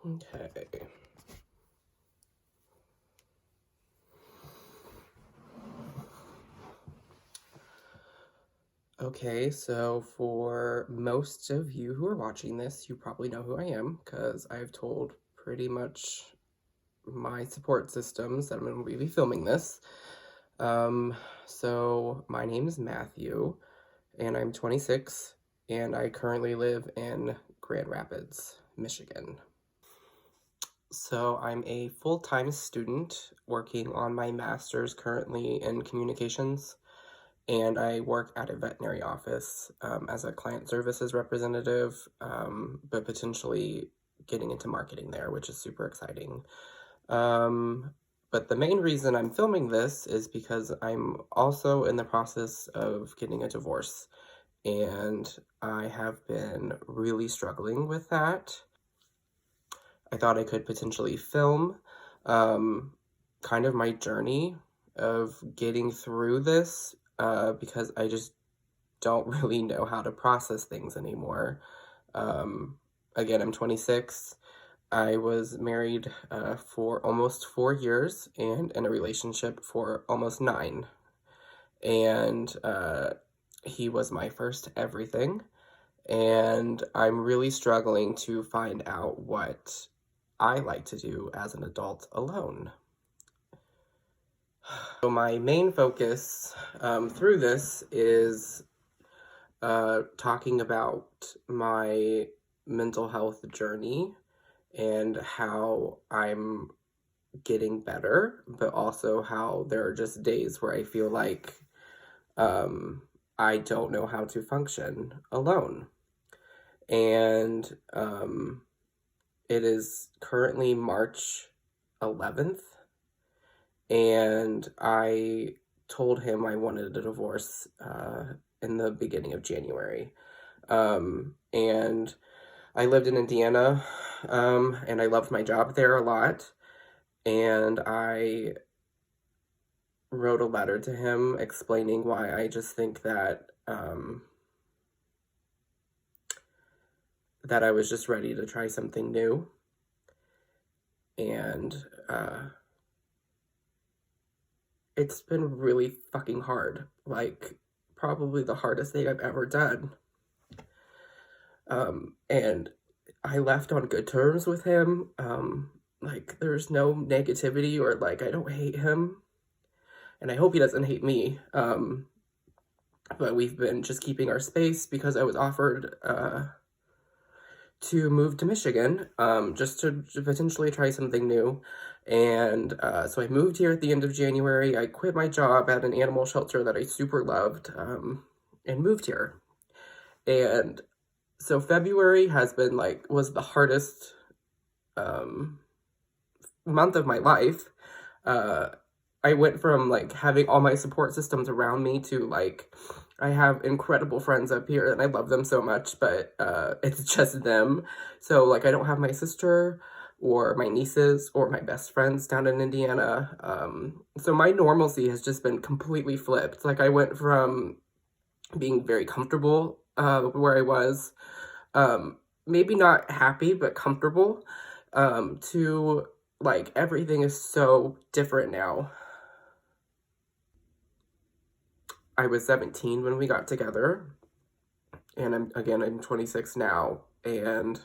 Okay. Okay, so for most of you who are watching this, you probably know who I am because I've told pretty much my support systems that I'm going to be filming this. Um, so my name is Matthew, and I'm 26, and I currently live in Grand Rapids, Michigan. So I'm a full-time student working on my master's currently in communications, and I work at a veterinary office as a client services representative, but potentially getting into marketing there, which is super exciting. But the main reason I'm filming this is because I'm also in the process of getting a divorce, and I have been really struggling with that. I thought I could potentially film kind of my journey of getting through this because I just don't really know how to process things anymore. Again, I'm 26. I was married for almost 4 years and in a relationship for almost 9. And he was my first everything. And I'm really struggling to find out what I like to do as an adult alone. So my main focus through this is talking about my mental health journey and how I'm getting better, but also how there are just days where I feel like I don't know how to function alone. And it is currently March 11th, and I told him I wanted a divorce in the beginning of January. And I lived in Indiana, and I loved my job there a lot, and I wrote a letter to him explaining why I just think that that I was just ready to try something new. And it's been really fucking hard. Like, probably the hardest thing I've ever done. And I left on good terms with him. Like, there's no negativity or, like, I don't hate him. And I hope he doesn't hate me. But we've been just keeping our space because I was offered to move to Michigan, just to potentially try something new. And so I moved here at the end of January. I quit my job at an animal shelter that I super loved, and moved here. And so February was the hardest month of my life. I went from like having all my support systems around me to like I have incredible friends up here and I love them so much, but it's just them. So like I don't have my sister or my nieces or my best friends down in Indiana. So my normalcy has just been completely flipped. Like I went from being very comfortable where I was, maybe not happy, but comfortable, to like everything is so different now. I was 17 when we got together, and I'm 26 now, and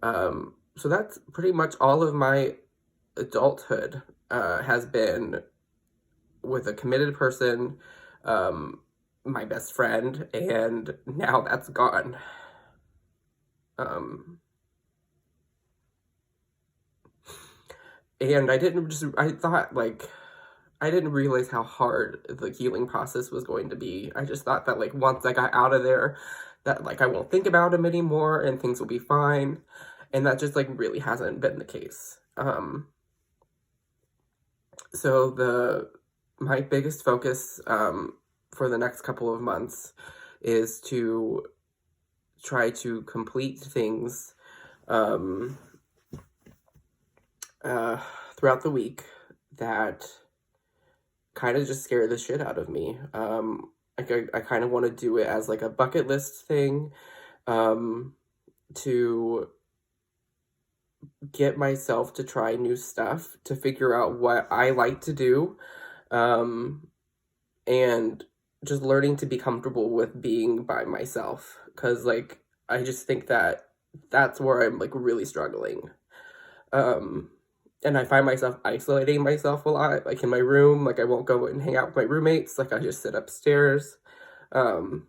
so that's pretty much all of my adulthood has been with a committed person, my best friend, and now that's gone. And I thought like I didn't realize how hard the healing process was going to be. I just thought that like once I got out of there, that like I won't think about him anymore and things will be fine. And that just like really hasn't been the case. So my biggest focus for the next couple of months is to try to complete things throughout the week that kind of just scare the shit out of me. I kind of want to do it as like a bucket list thing, to get myself to try new stuff, to figure out what I like to do, and just learning to be comfortable with being by myself. Because, like, I just think that that's where I'm, like, really struggling. Um, and I find myself isolating myself a lot, like, in my room. Like, I won't go and hang out with my roommates. Like, I just sit upstairs. Um,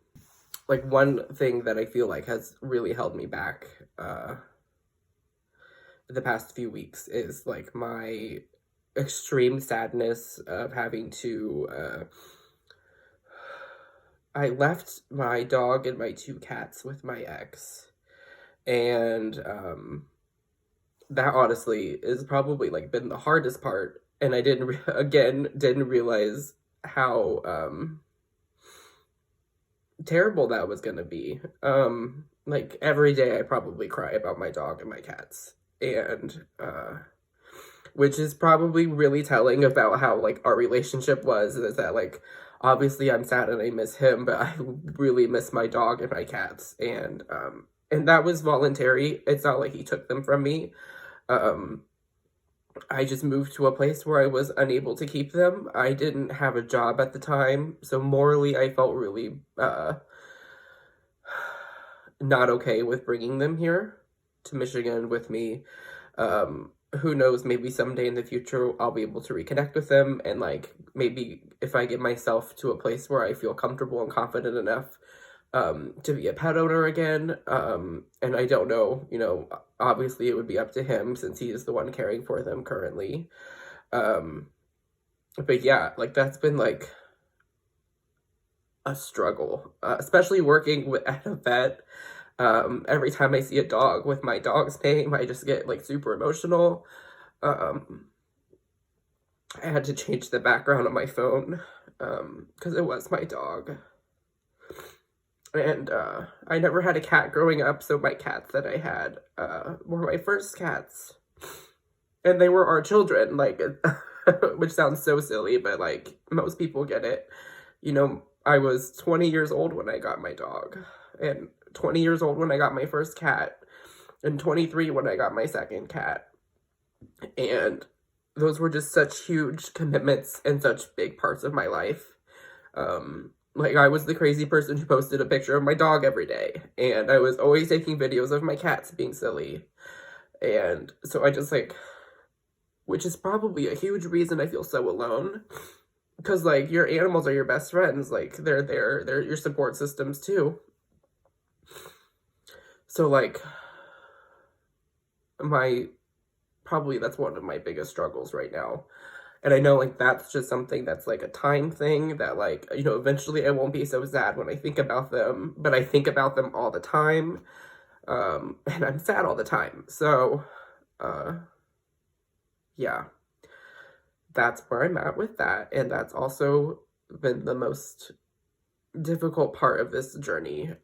like, one thing that I feel like has really held me back, the past few weeks is, like, my extreme sadness of having to, I left my dog and my 2 cats with my ex, and, that honestly is probably, like, been the hardest part, and I didn't realize how, terrible that was gonna be. Like, every day I probably cry about my dog and my cats, and, which is probably really telling about how, like, our relationship was, is that, like, obviously I'm sad and I miss him, but I really miss my dog and my cats, and that was voluntary. It's not like he took them from me. Um, I just moved to a place where I was unable to keep them. I didn't have a job at the time, so morally I felt really, not okay with bringing them here to Michigan with me. Who knows, maybe someday in the future I'll be able to reconnect with them, and, like, maybe if I get myself to a place where I feel comfortable and confident enough to be a pet owner again. And I don't know, obviously it would be up to him since he is the one caring for them currently. Um, but yeah, like, that's been, like, a struggle, especially working at a vet. Every time I see a dog with my dog's name, I just get, like, super emotional. Um, I had to change the background on my phone, because it was my dog. And, I never had a cat growing up, so my cats that I had, were my first cats. And they were our children, like, which sounds so silly, but, like, most people get it. I was 20 years old when I got my dog, and 20 years old when I got my first cat, and 23 when I got my second cat. And those were just such huge commitments and such big parts of my life. Like, I was the crazy person who posted a picture of my dog every day, and I was always taking videos of my cats being silly. And so I just, like, which is probably a huge reason I feel so alone. Because, like, your animals are your best friends. Like, they're your support systems too. So, like, probably that's one of my biggest struggles right now. And I know, like, that's just something that's, like, a time thing that, like, eventually I won't be so sad when I think about them, but I think about them all the time, and I'm sad all the time. So, yeah, that's where I'm at with that, and that's also been the most difficult part of this journey,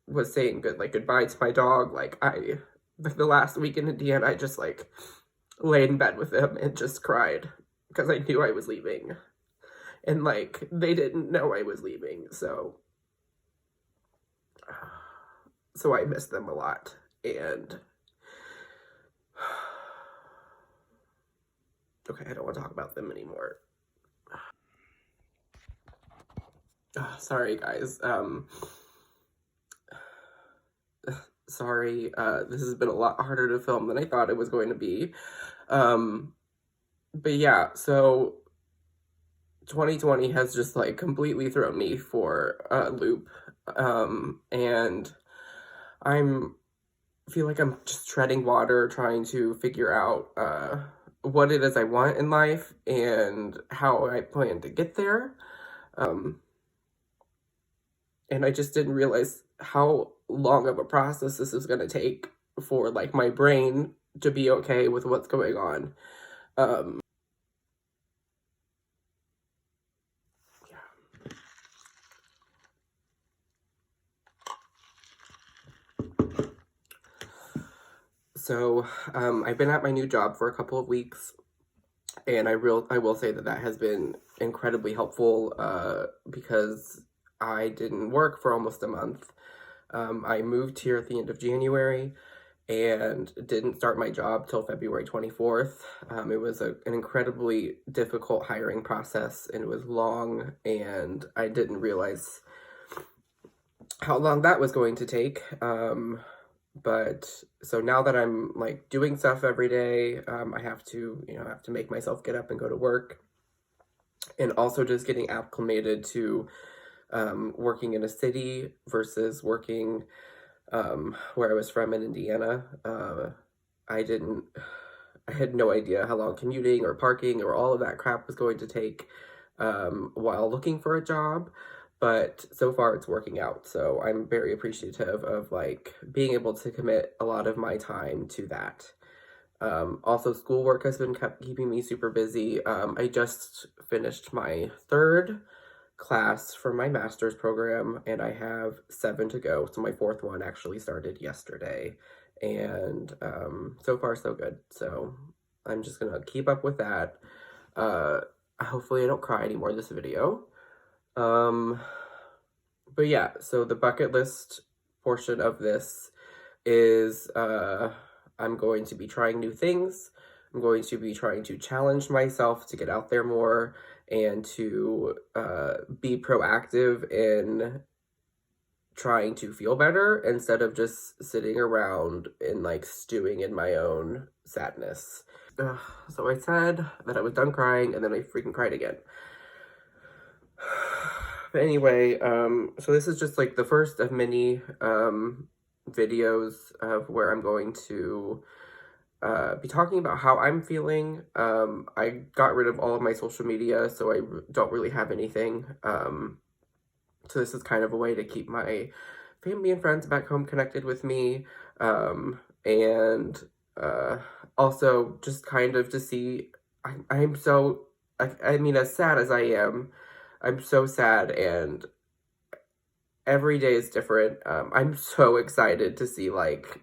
was saying goodbye to my dog. Like, the last week in Indiana, I just, like, laid in bed with him and just cried because I knew I was leaving. And, like, they didn't know I was leaving, so I miss them a lot. And okay, I don't want to talk about them anymore. Sorry, guys. Sorry, this has been a lot harder to film than I thought it was going to be. But yeah, so 2020 has just, like, completely thrown me for a loop. And feel like I'm just treading water, trying to figure out, what it is I want in life and how I plan to get there. And I just didn't realize how long of a process this is going to take for, like, my brain to be okay with what's going on. Yeah. So, I've been at my new job for a couple of weeks, and I will say that has been incredibly helpful, because I didn't work for almost a month. I moved here at the end of January, and didn't start my job till February 24th. It was an incredibly difficult hiring process, and it was long, and I didn't realize how long that was going to take. But so now that I'm like doing stuff every day, I have to, have to make myself get up and go to work, and also just getting acclimated to working in a city versus working where I was from in Indiana. I didn't, I had no idea how long commuting or parking or all of that crap was going to take while looking for a job. But so far it's working out. So I'm very appreciative of like being able to commit a lot of my time to that. Also, schoolwork has been keeping me super busy. I just finished my third class for my master's program, and I have 7 to go. So my fourth one actually started yesterday, and so far so good. So I'm just gonna keep up with that. Hopefully I don't cry anymore in this video. But yeah, so the bucket list portion of this is I'm going to be trying new things. I'm going to be trying to challenge myself to get out there more and to be proactive in trying to feel better instead of just sitting around and like stewing in my own sadness. So I said that I was done crying, and then I freaking cried again. But anyway, so this is just like the first of many videos of where I'm going to be talking about how I'm feeling. I got rid of all of my social media, so I don't really have anything. So this is kind of a way to keep my family and friends back home connected with me. And also just kind of to see, I'm so, I mean, as sad as I am, I'm so sad, and every day is different. I'm so excited to see like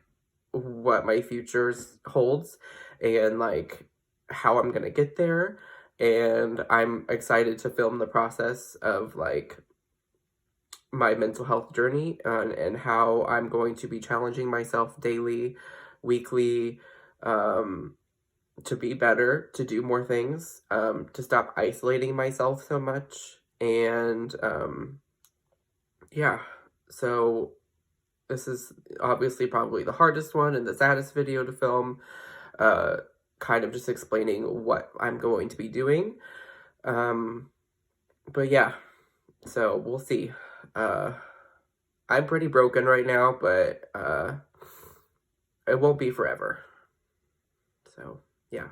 what my future holds and like how I'm gonna get there. And I'm excited to film the process of like my mental health journey, and how I'm going to be challenging myself daily, weekly, to be better, to do more things, to stop isolating myself so much. And yeah, so this is obviously probably the hardest one and the saddest video to film, kind of just explaining what I'm going to be doing. But yeah, so we'll see. I'm pretty broken right now, but it won't be forever. So, yeah.